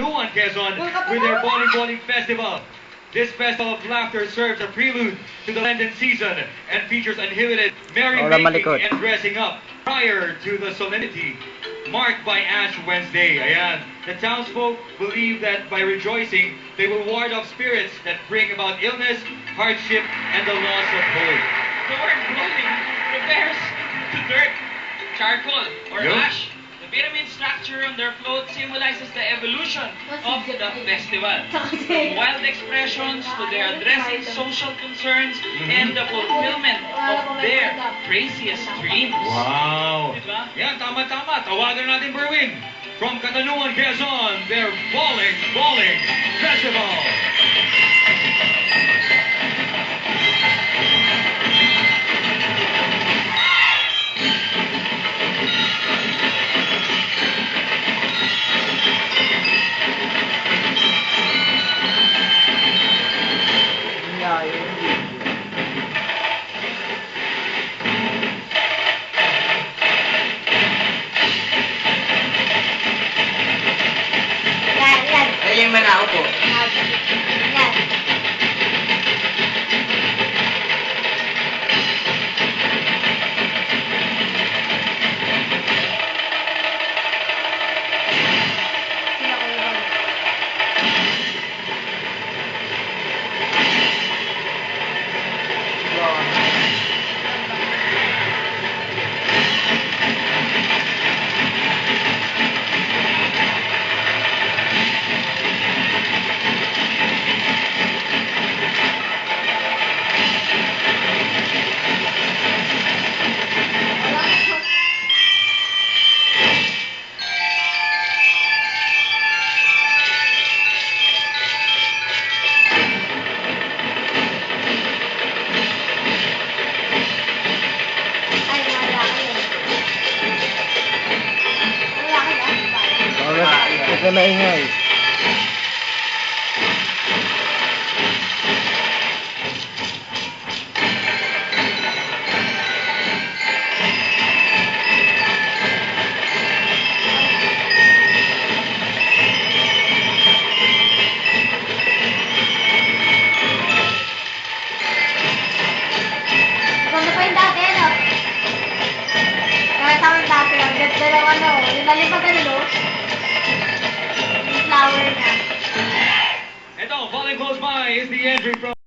Nuan, Quezon, with their Bowling Festival. This festival of laughter serves a prelude to the Lenten season and features unlimited merrymaking and dressing up prior to the solemnity marked by Ash Wednesday. Ayan. The townsfolk believe that by rejoicing, they will ward off spirits that bring about illness, hardship, and the loss of hope. The word blowing refers to dirt, charcoal, or ash. The pyramid structure on their float symbolizes the evolution of the festival. From wild expressions to their addressing social concerns and the fulfillment of their craziest dreams. Wow! Diba? Yan, tama-tama. Tawagan natin, Berwin. From Katanuan, Quezon, their Bowling Festival. Ayun man ako po. Huwag na maingay. Ganda pa yung dati, no? Kaya tawag dati, ang ganda ng ano, yung nalipagan, no? Yung flower niya. Ito, falling close by is the entry from